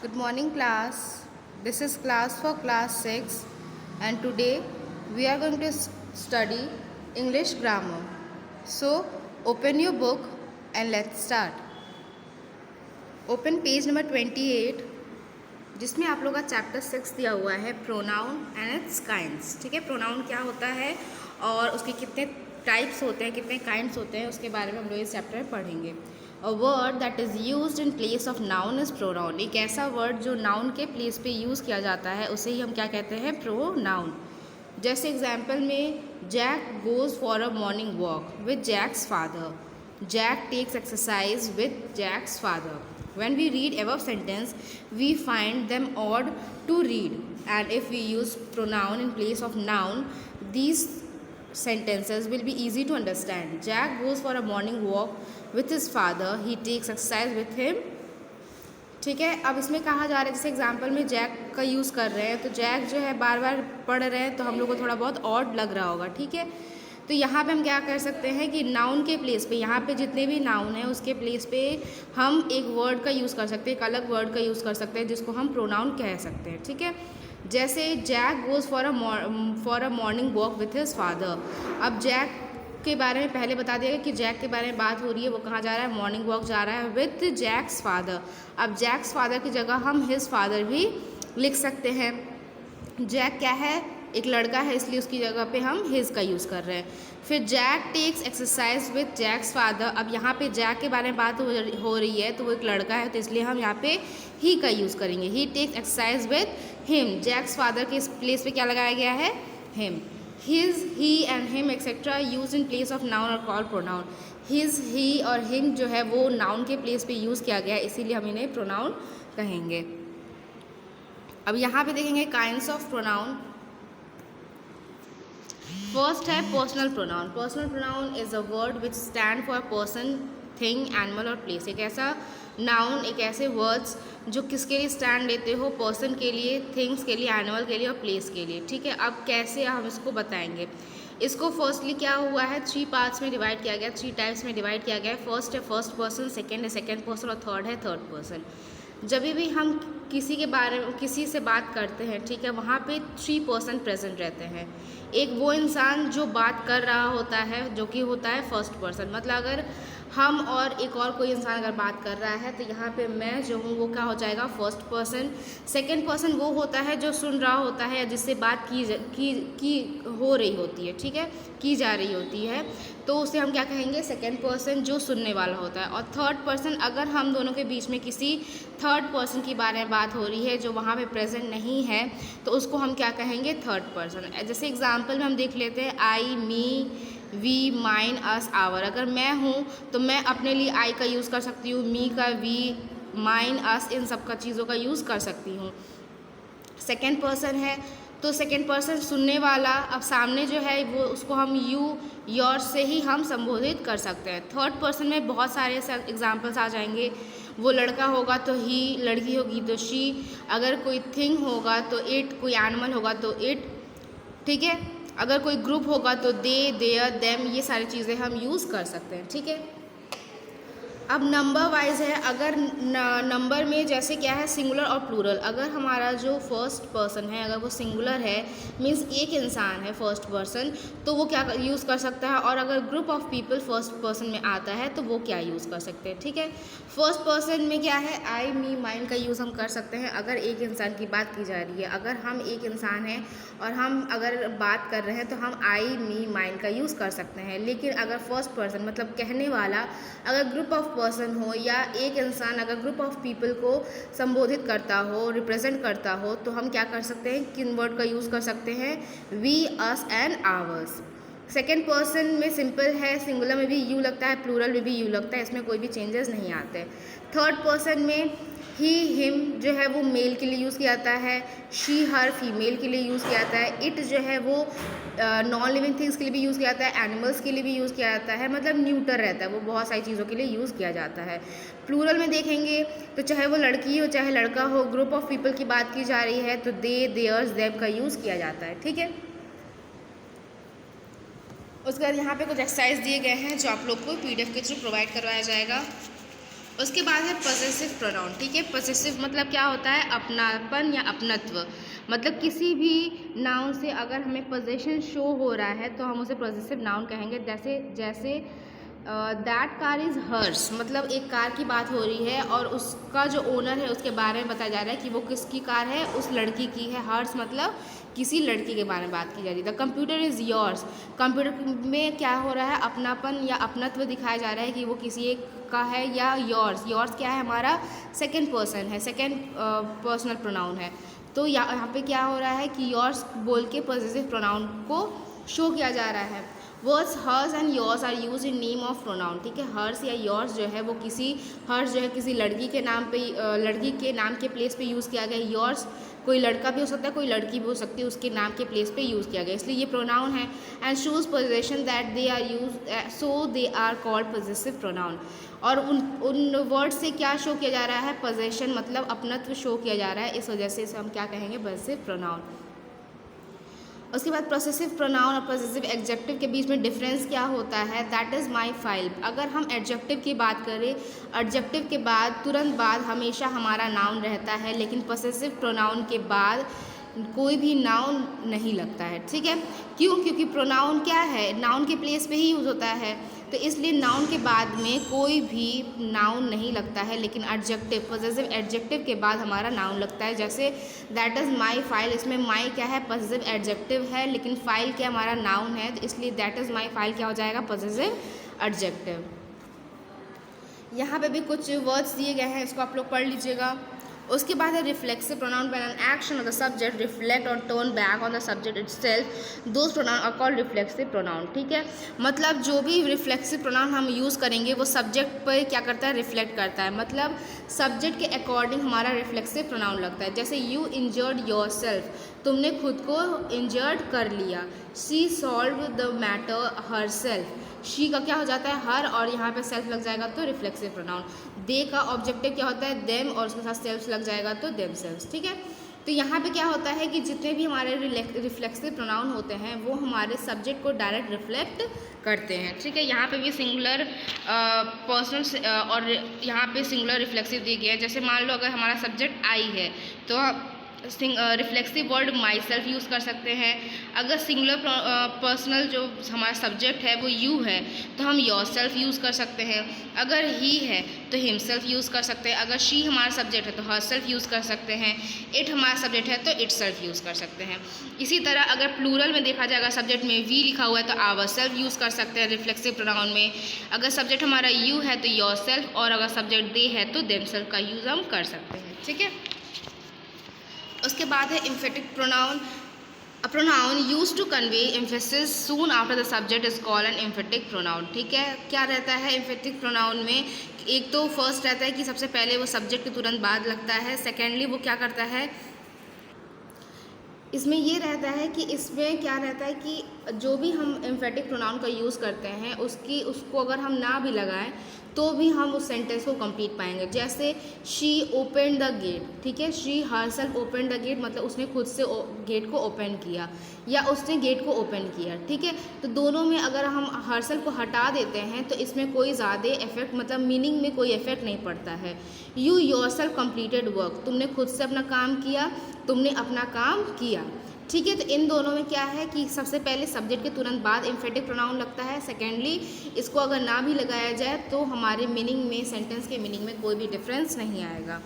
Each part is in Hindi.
Good morning, class. This is class for class 6, and today we are going to study English grammar. So, open your book and let's start. Open page number 28, जिसमें आप लोग का चैप्टर 6 दिया हुआ है प्रोनाउन एंड इट्स काइंड्स. ठीक है, प्रोनाउन क्या होता है और उसके कितने टाइप्स होते हैं, कितने काइंड्स होते हैं, उसके बारे में हम लोग इस चैप्टर में पढ़ेंगे. A word that is used in place of noun is pronoun. एक ऐसा वर्ड जो नाउन के प्लेस पे यूज़ किया जाता है उसे ही हम क्या कहते हैं, प्रोनाउन. जैसे एग्जाम्पल में Jack goes for a morning walk with Jack's father. Jack takes exercise with Jack's father. When we read above sentence, we find them odd to read, and if we use pronoun in place of noun, these sentences will be easy to understand. Jack goes for a morning walk with his father. He takes exercise with him. ठीक है, अब इसमें कहा जा रहा है, जैसे एग्जाम्पल में जैक का यूज़ कर रहे हैं, तो जैक जो है बार बार पढ़ रहे हैं तो हम लोग को थोड़ा बहुत ऑड लग रहा होगा. ठीक है, तो यहाँ पे हम क्या कर सकते हैं कि नाउन के प्लेस पे, यहाँ पे जितने भी नाउन हैं उसके प्लेस पे हम एक वर्ड का यूज़ कर सकते हैं, एक अलग वर्ड का यूज़ कर सकते हैं जिसको हम प्रोनाउन कह सकते हैं. ठीक है, जैसे Jack goes for a morning walk with his father. अब जैक के बारे में पहले बता दिया कि जैक के बारे में बात हो रही है, वो कहाँ जा रहा है, मॉर्निंग वॉक जा रहा है विथ जैक्स फादर. अब जैक्स फादर की जगह हम हिज फादर भी लिख सकते हैं. जैक क्या है, एक लड़का है, इसलिए उसकी जगह पे हम हिज का यूज़ कर रहे हैं. फिर Jack takes exercise with Jack's father. अब यहाँ पे जैक के बारे में बात हो रही है तो वो एक लड़का है, तो इसलिए हम यहाँ पे ही का यूज़ करेंगे. He takes exercise with him. Jack's father के प्लेस पे क्या लगाया गया है, him. His, he and him et cetera use in place of noun और कॉल प्रोनाउन. हिज, ही और हिम जो है वो नाउन के प्लेस पे यूज़ किया गया है, इसीलिए हम इन्हें प्रोनाउन कहेंगे. अब यहाँ पे देखेंगे काइंड्स ऑफ प्रोनाउन. फर्स्ट है personal pronoun. Personal pronoun is a word which stand for person, thing, animal और प्लेस. एक ऐसा नाउन, एक ऐसे वर्ड्स जो किसके लिए स्टैंड लेते हो, पर्सन के लिए, थिंग्स के लिए, एनिमल के लिए और प्लेस के लिए. ठीक है, अब कैसे हम इसको बताएंगे. इसको फर्स्टली क्या हुआ है, 3 पार्ट्स में डिवाइड किया गया, 3 टाइप्स में डिवाइड किया गया है. फर्स्ट है फर्स्ट पर्सन, सेकेंड है सेकेंड पर्सन और थर्ड है थर्ड पर्सन. जब भी हम किसी के बारे में, किसी से बात करते हैं, ठीक है, वहाँ पे 3 पर्सन प्रेजेंट रहते हैं. एक वो इंसान जो बात कर रहा होता है, जो कि होता है फर्स्ट पर्सन. मतलब अगर हम और एक और कोई इंसान अगर बात कर रहा है तो यहाँ पे मैं जो हूँ वो क्या हो जाएगा, फर्स्ट पर्सन. सेकंड पर्सन वो होता है जो सुन रहा होता है या जिससे बात की हो रही होती है. ठीक है, की जा रही होती है, तो उसे हम क्या कहेंगे, सेकंड पर्सन, जो सुनने वाला होता है. और थर्ड पर्सन, अगर हम दोनों के बीच में किसी थर्ड पर्सन के बारे में बात हो रही है जो वहाँ पे प्रेजेंट नहीं है, तो उसको हम क्या कहेंगे, थर्ड पर्सन. जैसे एग्जांपल में हम देख लेते हैं, आई, मी, वी, माइन, अस, आवर. अगर मैं हूँ तो मैं अपने लिए आई का यूज़ कर सकती हूँ, मी का, वी, माइन, अस, इन सब का चीज़ों का यूज़ कर सकती हूँ. सेकेंड पर्सन है तो सेकेंड पर्सन सुनने वाला, अब सामने जो है वो उसको हम यू, योर से ही हम संबोधित कर सकते हैं. थर्ड पर्सन में बहुत सारे एग्जाम्पल्स आ जाएंगे. वो लड़का होगा तो ही, लड़की होगी तो शी, अगर कोई थिंग होगा तो इट, कोई एनिमल होगा तो इट. ठीक है, अगर कोई ग्रुप होगा तो दे, देयर, देम, ये सारी चीज़ें हम यूज़ कर सकते हैं. ठीक है, अब नंबर वाइज है. अगर नंबर में जैसे क्या है, सिंगुलर और प्लूरल. अगर हमारा जो फर्स्ट पर्सन है अगर वो सिंगुलर है, मीन्स एक इंसान है फर्स्ट पर्सन, तो वो क्या यूज़ कर सकता है. और अगर group of people first person में आता है तो वो क्या यूज़ कर सकते हैं. ठीक है, फर्स्ट पर्सन में क्या है, आई, मी, माइन का यूज़ हम कर सकते हैं अगर एक इंसान की बात की जा रही है. अगर हम एक इंसान हैं और हम अगर बात कर रहे हैं तो हम आई, मी, माइन का यूज़ कर सकते हैं. लेकिन अगर फर्स्ट पर्सन मतलब कहने वाला अगर ग्रुप ऑफ पर्सन हो या एक इंसान अगर ग्रुप ऑफ पीपल को संबोधित करता हो, रिप्रेजेंट करता हो, तो हम क्या कर सकते हैं, किन वर्ड का यूज़ कर सकते हैं, we, us and ours. Second person में सिंपल है, सिंगुलर में भी यू लगता है, प्लूरल में भी यू लगता है, इसमें कोई भी चेंजेस नहीं आते. थर्ड पर्सन में ही, हिम जो है वो मेल के लिए यूज़ किया जाता है, शी, हर फीमेल के लिए यूज़ किया जाता है, इट जो है वो नॉन लिविंग थिंग्स के लिए भी यूज़ किया जाता है, एनिमल्स के लिए भी यूज़ किया जाता है, मतलब न्यूटर रहता है, वो बहुत सारी चीज़ों के लिए यूज़ किया जाता है. प्लूरल में देखेंगे तो चाहे वो लड़की हो चाहे लड़का हो, ग्रुप ऑफ पीपल की बात की जा रही है तो दे, देयर्स, देम का यूज़ किया जाता है. ठीक है, उसके बाद यहाँ पे कुछ एक्सरसाइज दिए गए हैं जो आप लोग को PDF के थ्रू प्रोवाइड करवाया जाएगा. उसके बाद है पॉसेसिव प्रोनाउन। ठीक है, पॉसेसिव मतलब क्या होता है, अपनापन या अपनत्व। मतलब किसी भी नाउन से अगर हमें पोजेशन शो हो रहा है तो हम उसे पॉसेसिव नाउन कहेंगे। जैसे जैसे दैट कार इज़ हर्स, मतलब एक कार की बात हो रही है और उसका जो ओनर है उसके बारे में बताया जा रहा है कि वो किसकी कार है, उस लड़की की है। हर्स मतलब किसी लड़की के बारे में बात की जा रही है। The computer is yours, computer में क्या हो रहा है, अपनापन या अपनत्व दिखाया जा रहा है कि वो किसी एक का है। या योर्स, योर्स क्या है, हमारा सेकेंड पर्सन है, सेकेंड पर्सनल प्रोनाउन है। तो यहाँ पे क्या हो रहा है कि योर्स बोल के पॉसेसिव प्रोनाउन को शो किया जा रहा है। Words hers and yours are use in name of pronoun. ठीक है, हर्स या योर्स जो है वो हर्स जो है किसी लड़की के नाम पे, लड़की के नाम के प्लेस पे यूज़ किया गया। योर्स कोई लड़का भी हो सकता है, कोई लड़की भी हो सकती है, उसके नाम के प्लेस पे यूज़ किया गया, इसलिए ये प्रोनाउन है। And shows possession that they are use, so they are called possessive pronoun. और उन वर्ड से क्या शो किया जा रहा है, पोजेशन मतलब अपनत्व शो किया जा रहा है, इस वजह से इसे हम क्या कहेंगे, पॉसेसिव प्रोनाउन। उसके बाद पॉसेसिव प्रोनाउन और पॉसेसिव एडजेक्टिव के बीच में डिफरेंस क्या होता है, दैट इज़ माई फाइल। अगर हम एडजेक्टिव की बात करें, एडजेक्टिव के बाद तुरंत बाद हमेशा हमारा नाउन रहता है, लेकिन पॉसेसिव प्रोनाउन के बाद कोई भी नाउन नहीं लगता है। ठीक है, क्यों, क्योंकि प्रोनाउन क्या है, नाउन के प्लेस पे ही यूज़ होता है, तो इसलिए नाउन के बाद में कोई भी नाउन नहीं लगता है, लेकिन एडजेक्टिव, पॉसेसिव एडजेक्टिव के बाद हमारा नाउन लगता है। जैसे दैट इज़ माई फाइल, इसमें माई क्या है, पॉसेसिव एडजेक्टिव है, लेकिन फाइल क्या हमारा नाउन है, तो इसलिए दैट इज़ माई फाइल क्या हो जाएगा, पॉसेसिव एडजेक्टिव। यहाँ पे भी कुछ वर्ड्स दिए गए हैं, इसको आप लोग पढ़ लीजिएगा। उसके बाद है reflexive pronoun, when an action of the subject reflect और turn back on the subject itself, those pronoun are called reflexive pronoun. ठीक है, मतलब जो भी रिफ्लेक्सिव प्रोनाउन हम यूज़ करेंगे वो सब्जेक्ट पर क्या करता है, रिफ्लेक्ट करता है, मतलब सब्जेक्ट के अकॉर्डिंग हमारा रिफ्लेक्सिव प्रोनाउन लगता है। जैसे यू इंजर्ड योर सेल्फ, तुमने खुद को इंजर्ड कर लिया। She solve the matter her self, she का क्या हो जाता है, हर, और यहाँ पे सेल्फ लग जाएगा तो रिफ्लेक्सिव प्रोनाउन। दे का ऑब्जेक्टिव क्या होता है, देम, और उसके साथ सेल्फ लग जाएगा तो देम सेल्व्स। ठीक है, तो यहाँ पे क्या होता है कि जितने भी हमारे रिफ्लेक्सिव प्रोनाउन होते हैं वो हमारे सब्जेक्ट को डायरेक्ट रिफ्लेक्ट करते हैं। ठीक है, यहाँ पे भी सिंगुलर पर्सनल और यहाँ पे सिंगुलर रिफ्लेक्सिव दिए गए हैं। जैसे मान लो अगर हमारा सब्जेक्ट आई है तो reflexive word my self use कर सकते हैं। अगर सिंगुलर पर्सनल जो हमारा सब्जेक्ट है वो यू है तो हम योर सेल्फ यूज़ कर सकते हैं। अगर ही है तो हिम सेल्फ यूज़ कर सकते हैं। अगर शी हमारा सब्जेक्ट है तो हर सेल्फ यूज़ कर सकते हैं। इट हमारा सब्जेक्ट है तो इट सेल्फ यूज़ कर सकते हैं। इसी तरह अगर प्लूरल में देखा जाएगा, सब्जेक्ट में वी लिखा हुआ है तो आवर सेल्फ यूज़ कर सकते हैं रिफ्लेक्सिव प्रोनाउन में। अगर सब्जेक्ट हमारा यू है तो योर सेल्फ, और अगर सब्जेक्ट दे है तो देम सेल्फ का यूज़ हम कर सकते हैं। ठीक है, उसके बाद है emphatic pronoun. A pronoun use to convey emphasis soon after the subject is called an emphatic pronoun. ठीक है, क्या रहता है एम्फेटिक प्रोनाउन में, एक तो फर्स्ट रहता है कि सबसे पहले वो सब्जेक्ट के तुरंत बाद लगता है। सेकेंडली वो क्या करता है, इसमें ये रहता है कि इसमें क्या रहता है कि जो भी हम एम्फेटिक प्रोनाउन का यूज़ करते हैं उसको अगर हम ना भी लगाएं तो भी हम उस सेंटेंस को कंप्लीट पाएंगे। जैसे शी ओपन द गेट, ठीक है, she herself open the gate, मतलब उसने खुद से गेट को ओपन किया या उसने गेट को ओपन किया। ठीक है, तो दोनों में अगर हम हरसेल्फ को हटा देते हैं तो इसमें कोई ज़्यादा इफेक्ट, मतलब मीनिंग में कोई इफेक्ट नहीं पड़ता है। यू योरसेल्फ कंप्लीटेड वर्क, तुमने खुद से अपना काम किया, तुमने अपना काम किया। ठीक है, तो इन दोनों में क्या है कि सबसे पहले सब्जेक्ट के तुरंत बाद एम्फेटिक प्रोनाउन लगता है। सेकेंडली इसको अगर ना भी लगाया जाए तो हमारे मीनिंग में, सेंटेंस के मीनिंग में कोई भी डिफरेंस नहीं आएगा।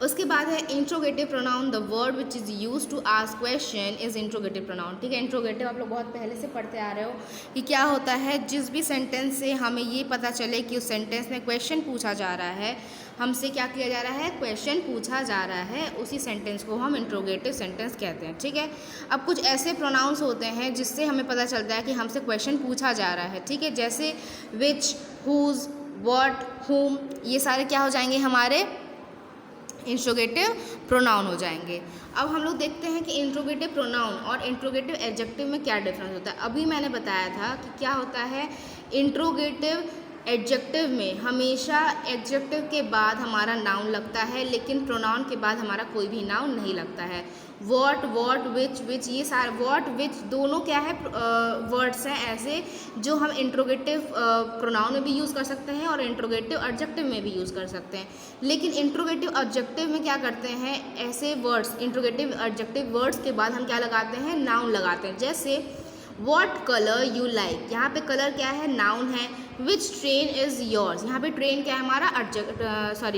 उसके बाद है interrogative pronoun. The word which is use to ask question is interrogative pronoun. ठीक है, इंट्रोगेटिव आप लोग बहुत पहले से पढ़ते आ रहे हो कि क्या होता है, जिस भी सेंटेंस से हमें ये पता चले कि उस सेंटेंस में क्वेश्चन पूछा जा रहा है, हमसे क्या किया जा रहा है, क्वेश्चन पूछा जा रहा है, उसी सेंटेंस को हम इंट्रोगेटिव सेंटेंस कहते हैं। ठीक है, अब कुछ ऐसे प्रोनाउंस होते हैं जिससे हमें पता चलता है कि हमसे क्वेश्चन पूछा जा रहा है। ठीक है, जैसे विच, हुज, व्हाट, हुम, ये सारे क्या हो जाएंगे, हमारे इंट्रोगेटिव प्रोनाउन हो जाएंगे। अब हम लोग देखते हैं कि इंट्रोगेटिव प्रोनाउन और इंट्रोगेटिव एडजेक्टिव में क्या डिफरेंस होता है। अभी मैंने बताया था कि क्या होता है, इंट्रोगेटिव एडजेक्टिव में हमेशा एडजेक्टिव के बाद हमारा नाउन लगता है, लेकिन प्रोनाउन के बाद हमारा कोई भी नाउन नहीं लगता है। वॉट, विच, ये सारे वॉट विच दोनों क्या है वर्ड्स हैं ऐसे जो हम इंट्रोगेटिव प्रोनाउन में भी यूज़ कर सकते हैं और इंट्रोगेटिव एडजेक्टिव में भी यूज़ कर सकते हैं। लेकिन इंट्रोगेटिव एडजेक्टिव में क्या करते हैं, ऐसे वर्ड्स इंट्रोगेटिव एडजेक्टिव वर्ड्स के बाद हम क्या लगाते हैं, नाउन लगाते हैं। जैसे वॉट कलर यू लाइक, यहाँ पे कलर क्या है, नाउन है। विच ट्रेन इज़ योर्स, यहाँ पे ट्रेन क्या है हमारा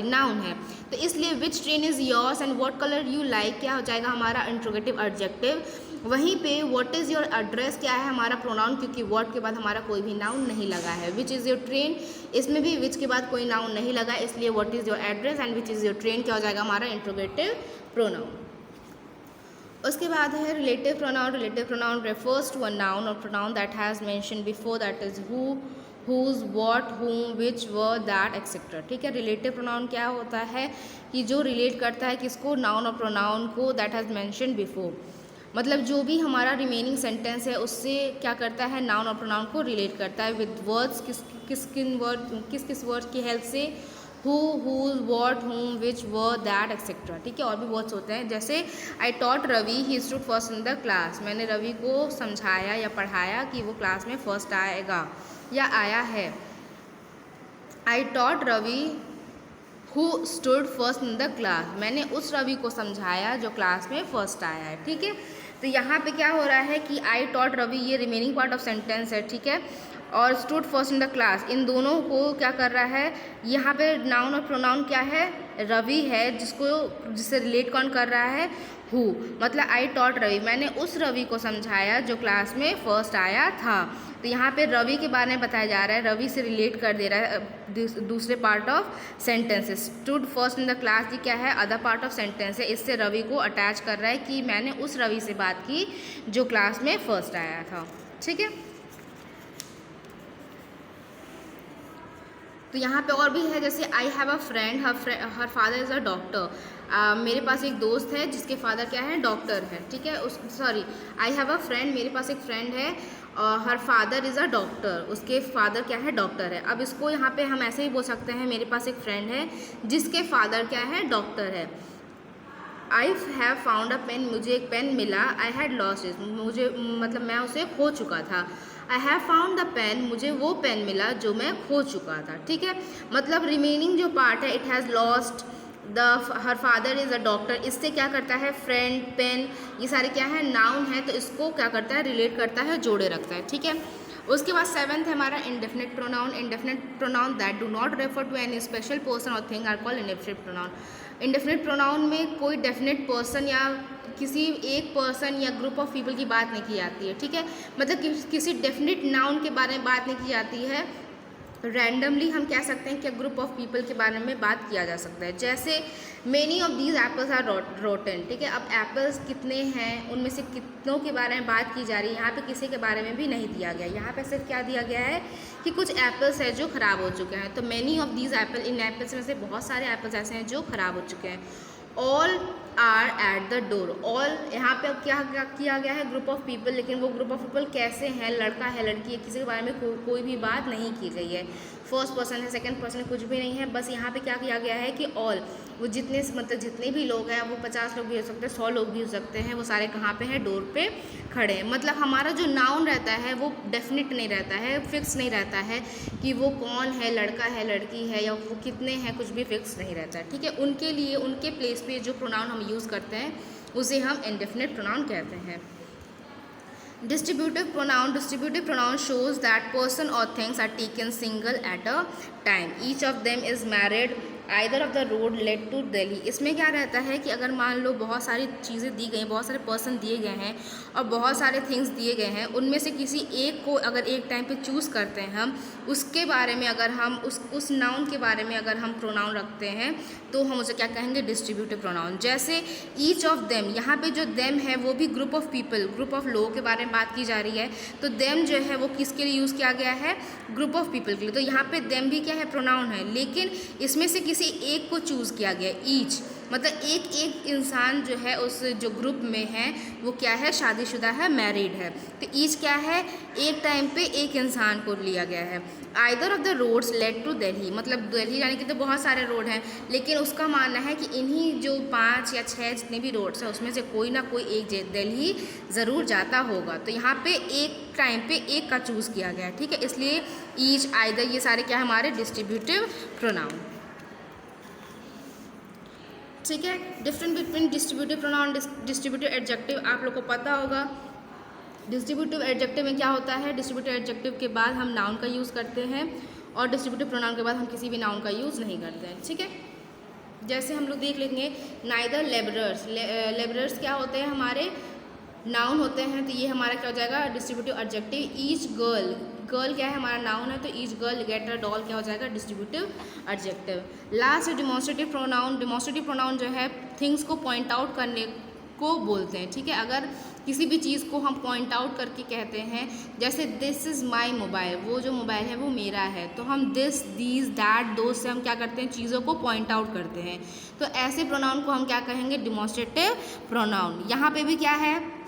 नाउन है, तो इसलिए विच train is yours and what colour you like क्या हो जाएगा हमारा इंट्रोगेटिव एडजेक्टिव। वहीं पे व्हाट इज़ योर एड्रेस क्या है हमारा प्रोनाउन, क्योंकि व्हाट के बाद हमारा कोई भी नाउन नहीं लगा है। विच इज़ योर ट्रेन, इसमें भी विच के बाद कोई नाउन नहीं लगा, इसलिए what is your address and which is your train क्या हो जाएगा हमारा इंट्रोगेटिव प्रोनाउन। उसके बाद है relative pronoun. Relative pronoun refers to a noun और pronoun that has mention before, that is who, whose, what, whom, which, were, that, etc. ठीक है। रिलेटिव प्रोनाउन क्या होता है कि जो रिलेट करता है किसको, नाउन और प्रोनाउन को, दैट हैज़ मेंशन बिफोर। मतलब जो भी हमारा रिमेनिंग सेंटेंस है उससे क्या करता है, नाउन और प्रोनाउन को रिलेट करता है विद वर्ड्स, किस किस वर्ड की हेल्प से, who, whose, what, whom, which, were, that, etc. ठीक है। और भी वर्ड्स होते हैं, जैसे I thought Ravi he stood first in the class, मैंने रवि को समझाया या पढ़ाया कि वो क्लास में फर्स्ट आएगा या आया है। I thought Ravi who stood first in the class, मैंने उस रवि को समझाया जो क्लास में फर्स्ट आया है। ठीक है। तो यहाँ पे क्या हो रहा है कि आई टॉट रवि, ये रिमेनिंग पार्ट ऑफ सेंटेंस है। ठीक है। और stood first in the class, इन दोनों को क्या कर रहा है, यहाँ पे नाउन और प्रोनाउन क्या है, रवि है, जिससे रिलेट कौन कर रहा है, हु। मतलब आई टॉट रवि, मैंने उस रवि को समझाया जो क्लास में फर्स्ट आया था। तो यहाँ पे रवि के बारे में बताया जा रहा है, रवि से रिलेट कर दे रहा है दूसरे part of sentences. Stood first in the class, ये क्या है, अदर पार्ट ऑफ सेंटेंस है, इससे रवि को अटैच कर रहा है कि मैंने उस रवि से बात की जो क्लास में फर्स्ट आया था। ठीक है। तो यहाँ पे और भी है, जैसे I have a friend, her father is a doctor, मेरे पास एक दोस्त है जिसके फादर क्या है, डॉक्टर है। ठीक है। आई हैव अ फ्रेंड, मेरे पास एक फ्रेंड है, her father is a doctor, उसके फादर क्या है, डॉक्टर है। अब इसको यहाँ पे हम ऐसे ही बोल सकते हैं, मेरे पास एक फ्रेंड है जिसके फादर क्या है, डॉक्टर है। I have found a pen, मुझे एक पेन मिला, आई हैड लॉस्ट इट, मुझे मतलब मैं उसे खो चुका था। I have found the pen, मुझे वो पेन मिला जो मैं खो चुका था। ठीक है। मतलब रिमेनिंग जो पार्ट है, it has lost, her father is a doctor, इससे क्या करता है, फ्रेंड, पेन, ये सारे क्या है, नाउन है, तो इसको क्या करता है, रिलेट करता है, जोड़े रखता है। ठीक है। उसके बाद सेवन्थ है हमारा indefinite pronoun. Indefinite pronoun that do not refer to any special person और thing are called indefinite pronoun. Indefinite pronoun में कोई डेफिनेट पर्सन या किसी एक पर्सन या ग्रुप ऑफ पीपल की बात नहीं की जाती है। ठीक है। मतलब किसी डेफिनेट नाउन के बारे में बात नहीं की जाती है, रैंडमली हम कह सकते हैं कि ग्रुप ऑफ पीपल के बारे में बात किया जा सकता है। जैसे many of these apples are rotten. ठीक है। अब एप्पल्स कितने हैं, उनमें से कितनों के बारे में बात की जा रही है, यहाँ पे किसी के बारे में भी नहीं दिया गया, यहाँ पे सिर्फ क्या दिया गया है कि कुछ एप्पल्स हैं जो ख़राब हो चुके हैं। तो many of these Apple, in apples में से बहुत सारे एप्पल्स ऐसे हैं जो ख़राब हो चुके हैं। All are at the door, all यहाँ पे अब क्या किया गया है, ग्रुप ऑफ पीपल, लेकिन वो ग्रुप ऑफ पीपल कैसे हैं, लड़का है, लड़की है, किसी के बारे में कोई भी बात नहीं की गई है। फर्स्ट पर्सन है, सेकंड पर्सन है, कुछ भी नहीं है। बस यहाँ पे क्या किया गया है कि ऑल, वो जितने भी लोग हैं, वो 50 लोग भी हो सकते हैं, 100 लोग भी हो सकते हैं, वो सारे कहाँ पे हैं, डोर पे खड़े हैं। मतलब हमारा जो नाउन रहता है वो डेफिनेट नहीं रहता है, फिक्स नहीं रहता है कि वो कौन है, लड़का है, लड़की है, या वो कितने हैं, कुछ भी फिक्स नहीं रहता है। ठीक है। उनके लिए उनके प्लेस पे जो प्रोनाउन हम यूज़ करते हैं उसे हम इंडेफिनिट प्रोनाउन कहते हैं। Distributive pronoun shows that person or things are taken single at a time. Each of them is married. Either of the road led to Delhi. इसमें क्या रहता है कि अगर मान लो बहुत सारी चीज़ें दी गई, बहुत सारे पर्सन दिए गए हैं और बहुत सारे थिंग्स दिए गए हैं, उनमें से किसी एक को अगर एक टाइम पे चूज़ करते हैं हम, उसके बारे में अगर हम उस नाउन के बारे में अगर हम प्रोनाउन रखते हैं तो हम उसे क्या कहेंगे, डिस्ट्रीब्यूटिव प्रोनाउन। जैसे ईच ऑफ देम, यहाँ पे जो देम है वो भी group of people, group of लोगों के बारे में बात की जा रही है। तो देम जो है वो किसके लिए यूज़ किया गया है, ग्रुप ऑफ पीपल के लिए। तो यहाँ पे देम भी क्या है, प्रोनाउन है, लेकिन इसमें से किसी एक को चूज़ किया गया, ईच। मतलब एक एक इंसान जो है उस जो ग्रुप में है वो क्या है, शादीशुदा है, मैरिड है। तो ईच क्या है, एक टाइम पे एक इंसान को लिया गया है। Either of the roads lead to Delhi, मतलब दिल्ली जाने के तो बहुत सारे रोड हैं, लेकिन उसका मानना है कि इन्हीं जो 5 या 6 जितने भी रोड्स हैं उसमें से कोई ना कोई एक दिल्ली ज़रूर जाता होगा। तो यहाँ पे एक टाइम पे एक का चूज़ किया गया है, ठीक है, इसलिए ईच, आइदर, ये सारे क्या हमारे डिस्ट्रीब्यूटिव प्रोनाउन। ठीक है, different between distributive pronoun, distributive adjective आप लोग को पता होगा। डिस्ट्रीब्यूटिव एडजेक्टिव में क्या होता है, डिस्ट्रीब्यूटिव एडजेक्टिव के बाद हम नाउन का यूज़ करते हैं और डिस्ट्रीब्यूटिव प्रोनाउन के बाद हम किसी भी नाउन का यूज़ नहीं करते हैं। ठीक है, जैसे हम लोग देख लेंगे नाइदर लेबरर्स, लेबरर्स क्या होते हैं, हमारे नाउन होते हैं, तो ये हमारा क्या हो जाएगा, distributive adjective. Each girl, girl क्या है, हमारा नाउन है, तो each girl get a doll क्या हो जाएगा, distributive adjective. Last demonstrative pronoun, demonstrative pronoun जो है थिंग्स को पॉइंट आउट करने को बोलते हैं। ठीक है, अगर किसी भी चीज़ को हम पॉइंट आउट करके कहते हैं, जैसे दिस इज़ माई मोबाइल, वो जो मोबाइल है वो मेरा है, तो हम दिस, दीज, दैट, दो से हम क्या करते हैं, चीज़ों को पॉइंट आउट करते हैं। तो ऐसे प्रोनाउन को हम क्या कहेंगे, डिमॉन्स्ट्रेटिव प्रोनाउन। यहाँ पे भी क्या है,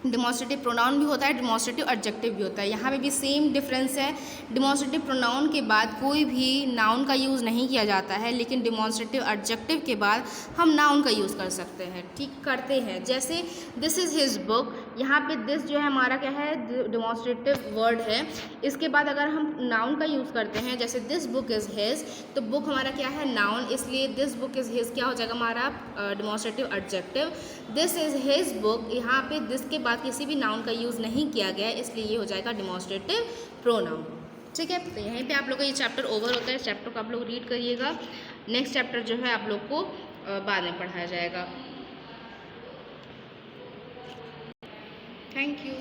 डिमॉन्स्ट्रेटिव प्रोनाउन भी होता है, डिमॉन्स्ट्रेटिव एडजेक्टिव भी होता है। यहाँ पे भी सेम डिफरेंस है, डिमॉन्स्ट्रेटिव प्रोनाउन के बाद कोई भी नाउन का यूज़ नहीं किया जाता है, लेकिन डिमॉन्स्ट्रेटिव एडजेक्टिव के बाद हम नाउन का यूज़ कर सकते हैं, ठीक करते हैं। जैसे दिस इज़ हिज बुक, यहाँ पे दिस जो है हमारा क्या है, डिमॉन्स्ट्रेटिव वर्ड है। इसके बाद अगर हम नाउन का यूज़ करते हैं, जैसे दिस बुक इज़ हिज, तो बुक हमारा क्या है, नाउन, इसलिए दिस बुक इज़ हिज क्या हो जाएगा हमारा demonstrative adjective. This is his book, यहाँ पे दिस के बाद किसी भी नाउन का यूज़ नहीं किया गया है, इसलिए ये हो जाएगा डिमॉन्स्ट्रेटिव प्रोनाउन। ठीक है, तो यहीं पे आप लोग का ये चैप्टर ओवर होता है। इस चैप्टर को आप लोग रीड करिएगा, नेक्स्ट चैप्टर जो है आप लोग को बाद में पढ़ाया जाएगा। Thank you.